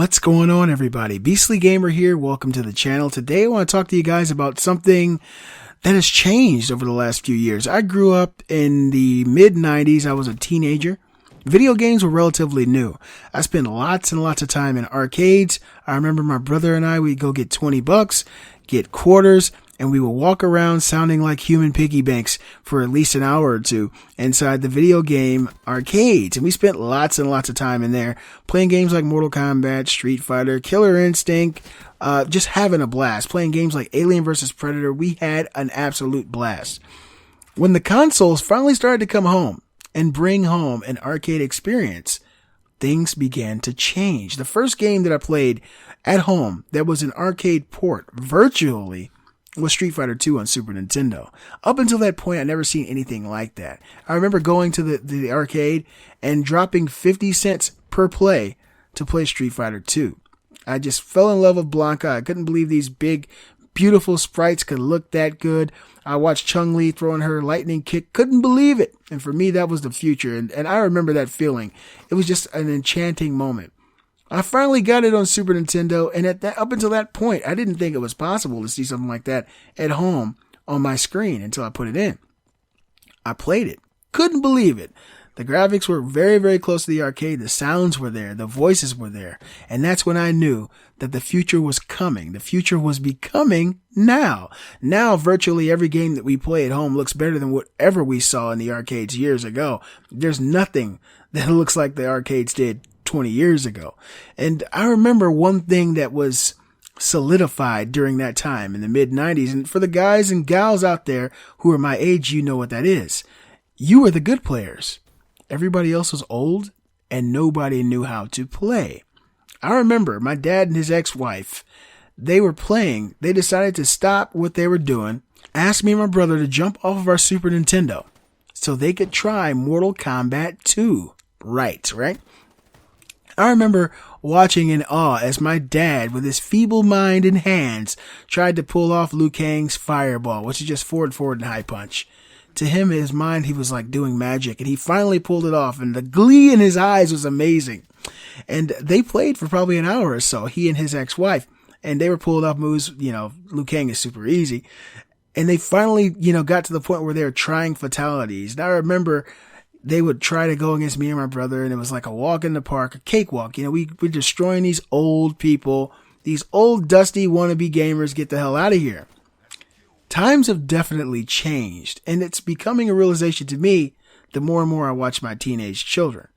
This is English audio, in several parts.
What's going on, everybody? Beastly Gamer here. Welcome to the channel. Today I want to talk to you guys about something that has changed over the last few years. I grew up in the mid-90s. I was a teenager. Video games were relatively new. I spent lots and lots of time in arcades. I remember my brother and I, we'd go get 20 bucks, get quarters, and we would walk around sounding like human piggy banks for at least an hour or two inside the video game arcades. And we spent lots and lots of time in there playing games like Mortal Kombat, Street Fighter, Killer Instinct, just having a blast. Playing games like Alien vs. Predator, we had an absolute blast. When the consoles finally started to come home and bring home an arcade experience, things began to change. The first game that I played at home that was an arcade port virtually was Street Fighter 2 on Super Nintendo. Up until that point, I'd never seen anything like that. I remember going to the arcade and dropping 50 cents per play to play Street Fighter 2. I just fell in love with Blanca. I couldn't believe these big, beautiful sprites could look that good. I watched Chun-Li throwing her lightning kick. Couldn't believe it. And for me, that was the future. And I remember that feeling. It was just an enchanting moment. I finally got it on Super Nintendo, and up until that point, I didn't think it was possible to see something like that at home on my screen until I put it in. I played it. Couldn't believe it. The graphics were very, very close to the arcade. The sounds were there. The voices were there. And that's when I knew that the future was coming. The future was becoming now. Now, virtually every game that we play at home looks better than whatever we saw in the arcades years ago. There's nothing that looks like the arcades did 20 years ago. And I remember one thing that was solidified during that time in the mid-90s. And for the guys and gals out there who are my age, you know what that is. You were the good players. Everybody else was old and nobody knew how to play. I remember my dad and his ex-wife, they were playing. They decided to stop what they were doing, asked me and my brother to jump off of our Super Nintendo so they could try Mortal Kombat 2. Right? I remember watching in awe as my dad, with his feeble mind and hands, tried to pull off Liu Kang's fireball, which is just forward, and high punch. To him, in his mind, he was like doing magic, and he finally pulled it off, and the glee in his eyes was amazing. And they played for probably an hour or so, he and his ex-wife, and they were pulling off moves, Liu Kang is super easy. And they finally, got to the point where they were trying fatalities. And I remember they would try to go against me and my brother, and it was like a walk in the park, a cakewalk. We're destroying these old people, these old dusty wannabe gamers. Get the hell out of here. Times have definitely changed, and it's becoming a realization to me the more and more I watch my teenage children.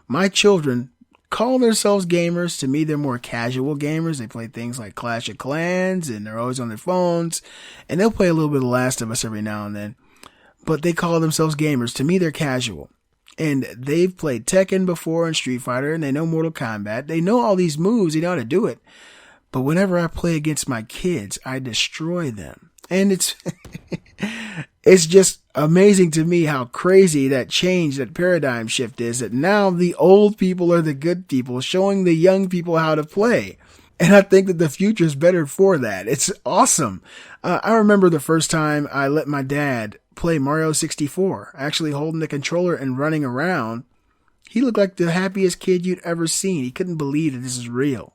My children call themselves gamers. To me, they're more casual gamers. They play things like Clash of Clans, and they're always on their phones, and they'll play a little bit of Last of Us every now and then, but they call themselves gamers. To me, they're casual. And they've played Tekken before and Street Fighter, and they know Mortal Kombat. They know all these moves. They know how to do it. But whenever I play against my kids, I destroy them. And it's just amazing to me how crazy that change, that paradigm shift is, that now the old people are the good people, showing the young people how to play. And I think that the future is better for that. It's awesome. I remember the first time I let my dad play Mario 64, actually holding the controller and running around. He looked like the happiest kid you'd ever seen. He couldn't believe that this is real.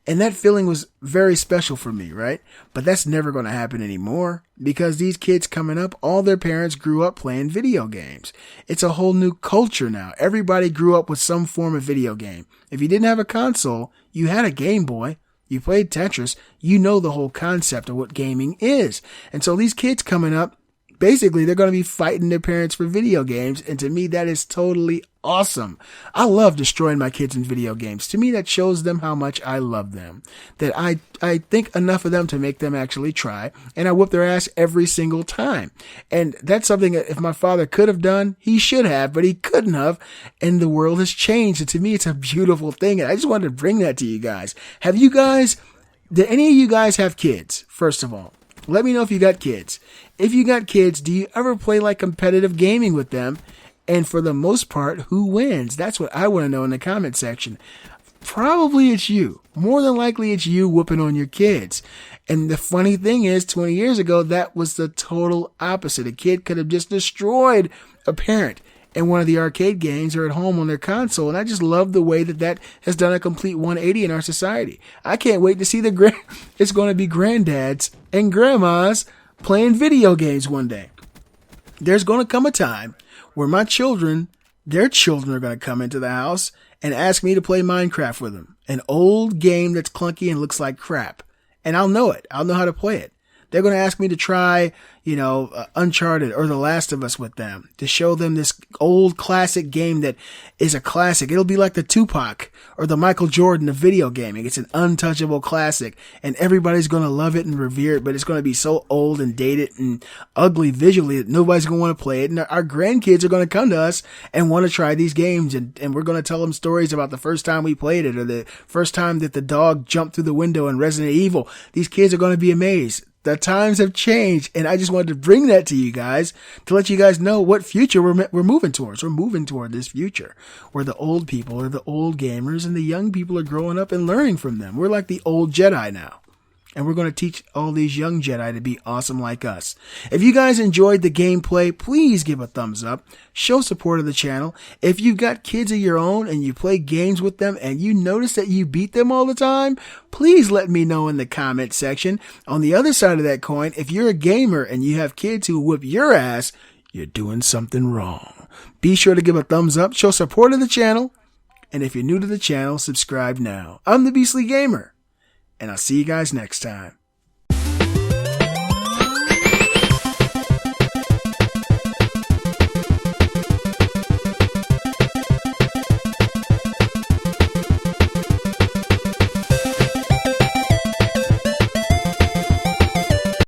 And that feeling was very special for me, right? But that's never going to happen anymore, because these kids coming up, all their parents grew up playing video games. It's a whole new culture now. Everybody grew up with some form of video game. If you didn't have a console, you had a Game Boy. You played Tetris. You know the whole concept of what gaming is. And so these kids coming up, basically, they're going to be fighting their parents for video games, and to me, that is totally awesome. I love destroying my kids in video games. To me, that shows them how much I love them, that I think enough of them to make them actually try, and I whip their ass every single time. And that's something that if my father could have done, he should have, but he couldn't have, and the world has changed, and to me, it's a beautiful thing, and I just wanted to bring that to you guys. Did any of you guys have kids, first of all? Let me know if you got kids. If you got kids, do you ever play like competitive gaming with them? And for the most part, who wins? That's what I want to know in the comment section. Probably it's you. More than likely it's you whooping on your kids. And the funny thing is, 20 years ago, that was the total opposite. A kid could have just destroyed a parent in one of the arcade games or at home on their console. And I just love the way that has done a complete 180 in our society. I can't wait to see it's going to be granddads and grandmas playing video games one day. There's going to come a time where my children, their children are going to come into the house and ask me to play Minecraft with them. An old game that's clunky and looks like crap. And I'll know it. I'll know how to play it. They're going to ask me to try, Uncharted or The Last of Us with them, to show them this old classic game that is a classic. It'll be like the Tupac or the Michael Jordan of video gaming. It's an untouchable classic, and everybody's going to love it and revere it, but it's going to be so old and dated and ugly visually that nobody's going to want to play it. And our grandkids are going to come to us and want to try these games, and we're going to tell them stories about the first time we played it or the first time that the dog jumped through the window in Resident Evil. These kids are going to be amazed. The times have changed, and I just wanted to bring that to you guys to let you guys know what future we're moving towards. We're moving toward this future where the old people are the old gamers and the young people are growing up and learning from them. We're like the old Jedi now. And we're going to teach all these young Jedi to be awesome like us. If you guys enjoyed the gameplay, please give a thumbs up. Show support of the channel. If you've got kids of your own and you play games with them and you notice that you beat them all the time, please let me know in the comment section. On the other side of that coin, if you're a gamer and you have kids who whip your ass, you're doing something wrong. Be sure to give a thumbs up. Show support of the channel. And if you're new to the channel, subscribe now. I'm the Beastly Gamer. And I'll see you guys next time.